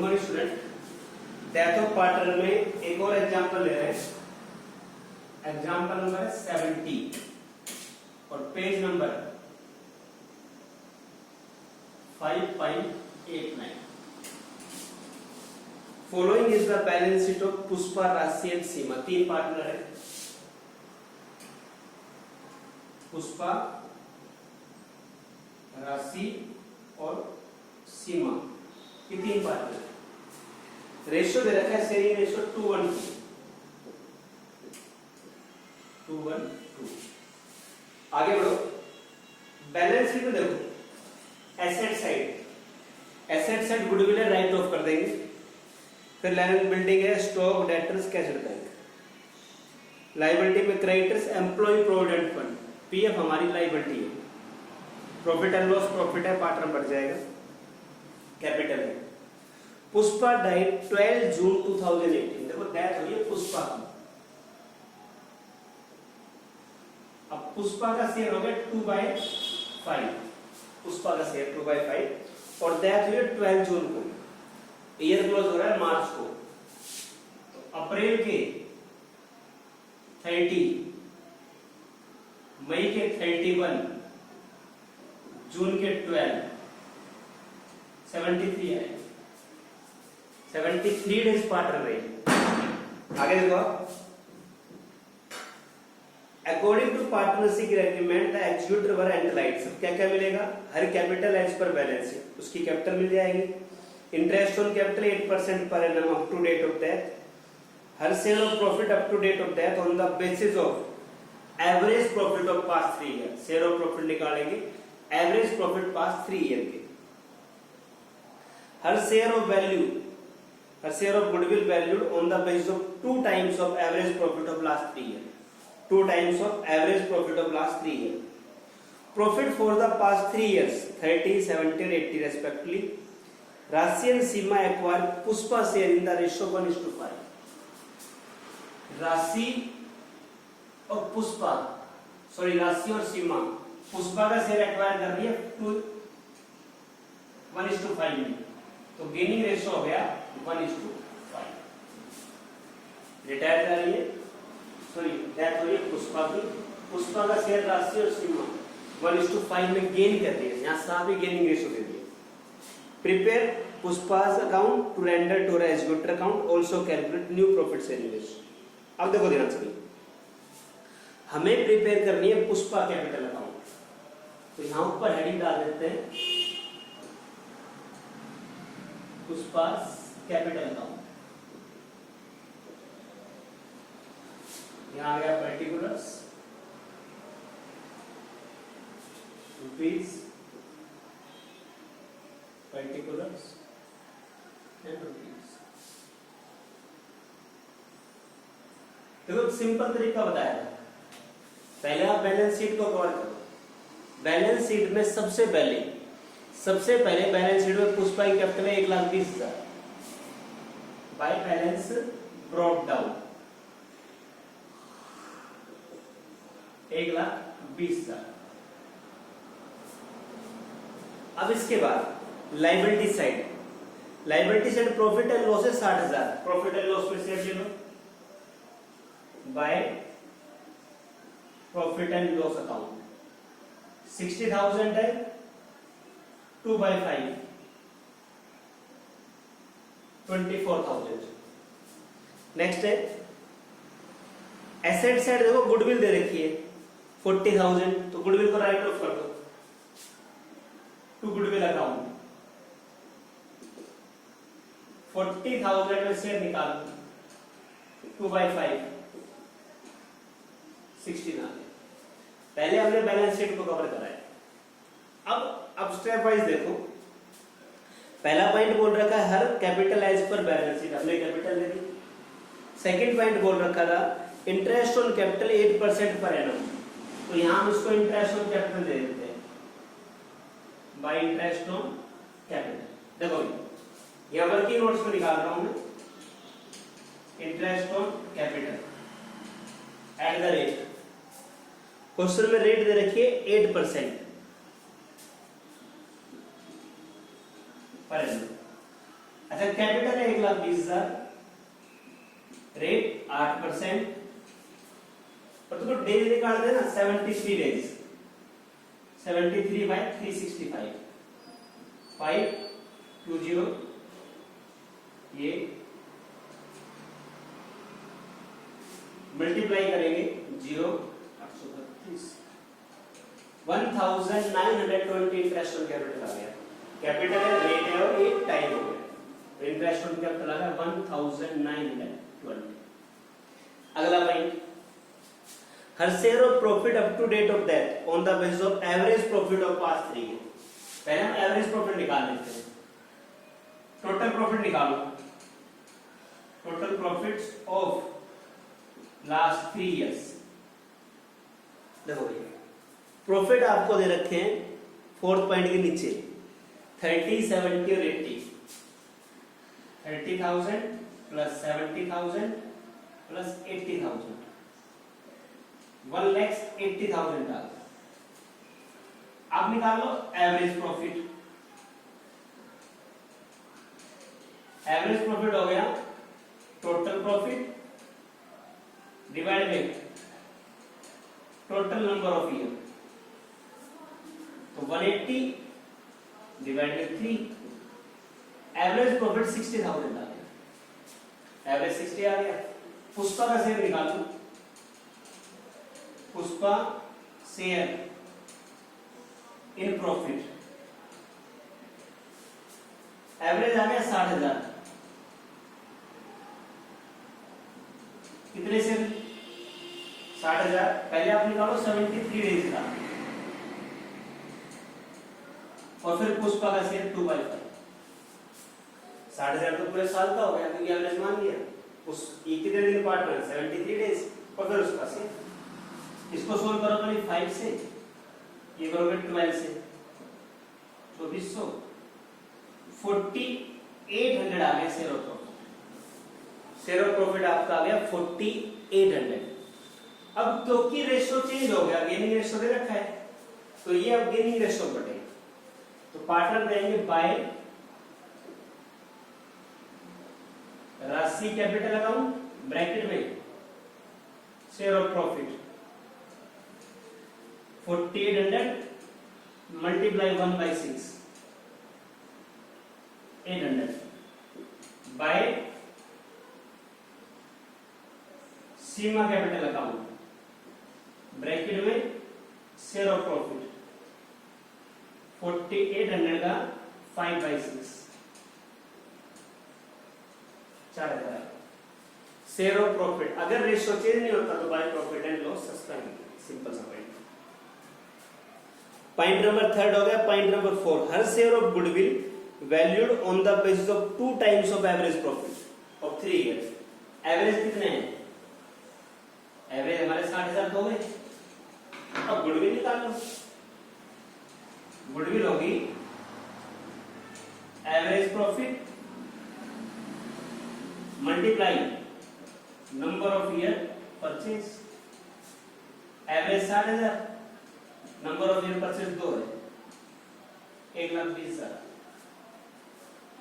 Morning student, death of partner में एक और एग्जांपल ले रहे हैं। एग्जांपल नंबर 70 और page number 5.89। Following is the balance sheet of Pushpa, राशि एंड सीमा। तीन पार्टनर है, पुष्पा, राशि और सीमा, ये तीन पार्टनर है। रेशियो दे रखा है, शेयरिंग रेशियो 2:1:2। आगे बढ़ो, बैलेंस शीट में देखो, एसेट साइड गुडविल है, राइट ऑफ कर देंगे। फिर लैंड बिल्डिंग है, stock, debtors, cash bank. Liability में creditors, employ provident fund, PF हमारी लायबिलिटी है। प्रॉफिट एंड लॉस, प्रॉफिट है, पार्टनर बढ़ जाएगा, कैपिटल है। Pushpa died 12 June 2018। देखो डेथ हुई है पुष्पा की। अब पुष्पा का शेयर हो गया 2/5, पुष्पा का शेयर 2/5 और डेथ हुई है 12 जून को। ईयर क्लोज हो रहा है मार्च को, तो अप्रैल के 30, मई के 31, जून के 12, 73 है। 73 डेज पार्टनर रहे। आगे देखो, according to partnership agreement the executor were entitled. क्या क्या मिलेगा? Her capital as per balance sheet, उसकी कैपिटल मिल जाएगी। Interest on capital 8% per annum up to date of death. Her share of profit up to date of death on the basis of average profit of past 3 year. Share of profit निकालेंगे average profit past 3 year के। Her share of value, her share of goodwill valued on the basis of 2 times of average profit of last 3 year. 2 times of average profit of last 3 year. Profit for the past 3 years 30, 70 and 80 respectively. राशि and Seema acquire Pushpa share in the ratio 1:5। राशि और Pushpa, sorry राशि और सीमा पुष्पा का share acquire कर रही है 1:5 में, तो गेनिंग रेशियो हो गया 1:5। रिटायर कर रही है, सॉरी डेथ हो रही है पुष्पा की। पुष्पा का शेयर राशि और सीमा 1:5 में गेन कर रही है, यहाँ साथ ही गेनिंग रेशियो दे दी है। Prepare Pushpa's account to render to executor account, also calculate new profit sharing ratio। अब देखो ध्यान से, हमें प्रिपेयर करनी है पुष्पा कैपिटल अकाउंट, तो यहां ऊपर हेडिंग डाल देते हैं पुष्पा कैपिटल अकाउंट। यहां आ गया particulars, rupees, particulars and rupees. देखो सिंपल तरीका बताया है। पहले आप बैलेंस शीट को कवर करो। बैलेंस शीट में सबसे पहले बैलेंस शीट में पुष्पा की कैपिटल है 1,20,000 बाय बैलेंस ब्रॉट डाउन 1,20,000। अब इसके बाद liability side profit and loss है 60,000। प्रॉफिट एंड लॉस में शेयर ले लो by profit and loss account. 60,000 है, 2/5 24,000। नेक्स्ट है एसेट साइड, देखो गुडविल दे रखी है 40,000, तो गुडविल को राइट ऑफ कर दो टू गुडविल अकाउंट। 40,000 में शेयर निकालो 2/5 16,000। पहले हमने बैलेंस शीट को कवर कराया। अब स्टेप वाइज देखो। पहला पॉइंट बोल रखा है her capital as per balance sheet, हमने कैपिटल ले ली। सेकंड पॉइंट बोल रखा था interest on capital 8% per annum, तो यहां हम इसको इंटरेस्ट ऑन कैपिटल दे देते हैं बाय इंटरेस्ट ऑन कैपिटल। देखो यहां वर्किंग नोट्स में निकाल रहा हूं मैं interest on capital at the rate. Question में रेट दे रखिए 8% पर एनम। अच्छा कैपिटल है 1,20,000, रेट 8%, और तुमको डेज निकाल देना 73 डेज, 73 बाय 365, 520, ये मल्टीप्लाई करेंगे 0, 832, 1920 इंटरेस्ट ऑन कैपिटल आ गया। कैपिटल है, रेट है और एक टाइम हो गया, तो इंटरेस्ट ऑन कैपिटल आ गया 1920। अगला point, her share of profit up to date of death on the basis of average profit of past 3 year. पहले हम एवरेज प्रॉफिट निकाल लेते हैं, टोटल प्रॉफिट निकालो, total profits of last 3 years. देखो भैया प्रॉफिट आपको दे रखे हैं फोर्थ पॉइंट के नीचे 30, 70 और 80, 30,000 प्लस 70,000 प्लस 80,000, 1,80,000 डाल। आप निकाल लो एवरेज प्रॉफिट। एवरेज प्रॉफिट हो गया total profit divide by total number of year, तो 180 डिवाइड बाय 3, एवरेज प्रॉफिट 60,000 आ गया, एवरेज 60 आ गया। पुष्पा का शेयर निकालो, Pushpa share in profit, average आ गया 60,000, कितने से 60,000, पहले आप निकालो 73 डेज का, और फिर पुष्पा का शेयर 2/5, 60,000 तो पूरे साल का हो गया क्योंकि एवरेज मान लिया। उस कितने दिन पार्ट में 73 डेज, और फिर उसका शेयर। इसको सोल्व करो पहले 5 से, ये करोगे 12 से, 2400, 4800 आ गया share of profit. Share of profit आपका आ गया 4800। अब क्योंकि रेशियो चेंज हो गया, गेनिंग रेशियो दे रखा है, तो ये अब गेनिंग रेशियो बढ़ेगा, तो पार्टनर देंगे by Rashi capital account bracket में share of profit 4800 multiply 1/6, 800 by Seema capital account bracket में शेयर ऑफ प्रॉफिट 4800 का 5/6, 4,000। शेयर ऑफ प्रॉफिट अगर रेशियो चेंज नहीं होता तो by profit and loss suspend, simple सा पॉइंट। पॉइंट नंबर 3 हो गया। Point number 4, her share of goodwill valued on the basis of 2 times of average profit of 3 years. Average कितने हैं? Average हमारे 60,000 हो गए। अब गुडविल निकाल लो। गुडविल होगी average profit multiply number of year purchase. Average 60,000, number of year purchase 2 है, 1,20,000।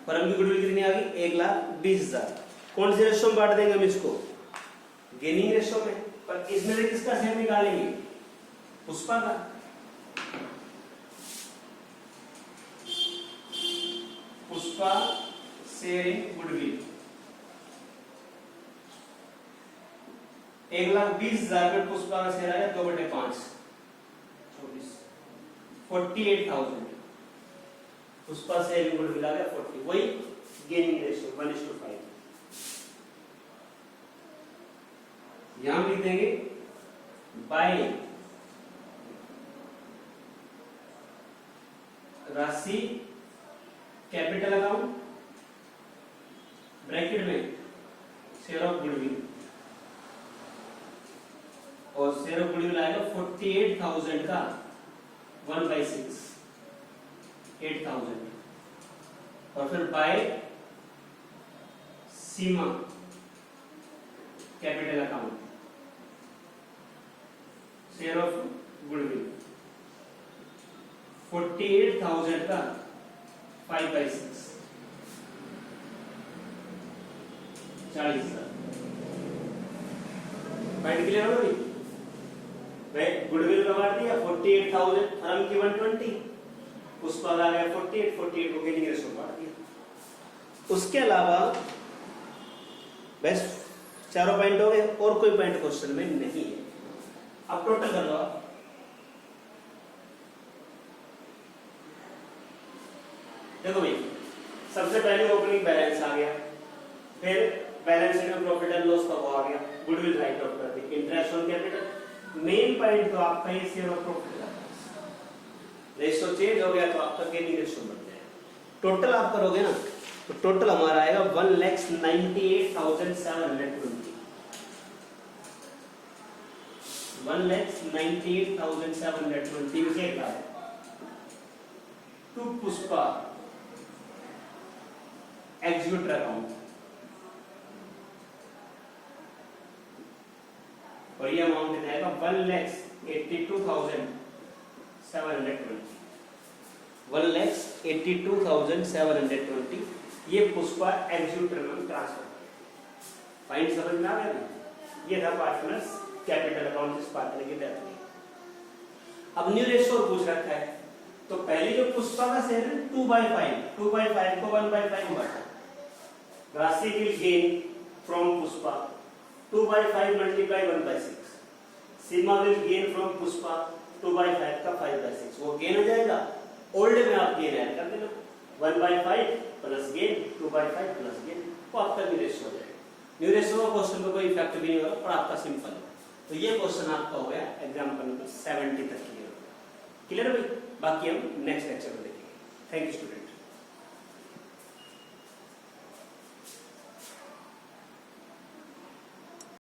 Firm की गुडविल कितनी आ गई? 1,20,000। कौन से रेशो में बांट देंगे हम इसको? गेनिंग रेशो में। पर इसमें से किसका शेयर निकालेंगे? पुष्पा का। पुष्पा शेयर इन गुडविल 1,20,000 में पुष्पा का शेयर आया 2/5, 24, 48,000। पुष्पा शेयर इन गुडविल आ गया 40। वही गेनिंग रेशियो 1:5। यहां लिख देंगे by Rashi capital account bracket में शेयर ऑफ गुडविल, और शेयर ऑफ गुडविल आएगा 48,000 का 1/6, 8,000, और फिर by Seema capital account share of goodwill 48,000 का 5/6, 40,000। पॉइंट क्लियर हो गई भाई। गुडविल का बांट दिया 48,000, फर्म की 120, उस पर आ गया 48 को गेनिंग रेशियो बांट दिया। उसके अलावा बस चारों पॉइंट हो गए, और कोई पॉइंट क्वेश्चन में नहीं है। अब टोटल कर लो आप। देखो भाई, सबसे पहले ओपनिंग बैलेंस आ गया, फिर बैलेंस शीट में प्रॉफिट एंड लॉस का वो आ गया, गुडविल राइट ऑफ कर दी, interest on capital. Main point तो आपका ये शेयर ऑफ प्रॉफिट का रेशियो चेंज हो गया तो आपका गेनिंग रेशियो बन जाएगा। टोटल आप करोगे ना तो टोटल हमारा आएगा 1,98,720, 1,98,720 टू पुष्पा एग्जीक्यूटर अकाउंट, और ये अमाउंट आएगा 1,82,720, 1,82,720 ये पुष्पा एग्जीक्यूटर में ट्रांसफर। फाइन समझ में आ गया ना? ये था पार्टनर्स कैपिटल अकाउंट जिस पार्टनर की डेथ हुई। अब न्यू रेशियो पूछ रखा है, तो पहले जो पुष्पा का शेयर है 2/5, 2/5 को 1/5 बांटा, राशि will gain from Pushpa 2/5 multiply 1/6, Seema will gain from Pushpa 2/5 का 5/6, वो गेन हो जाएगा। ओल्ड में आप गेन ऐड कर देना, 1/5 प्लस गेन 2/5 प्लस गेन, वो आपका न्यू रेशियो हो जाएगा। न्यू रेशियो का क्वेश्चन में कोई इफेक्ट भी नहीं होगा और आपका सिंपल है। तो ये क्वेश्चन आपका हो गया एग्जाम्पल नंबर 70 तक क्लियर है भाई। बाकी हम नेक्स्ट लेक्चर में देखेंगे। Thank you student.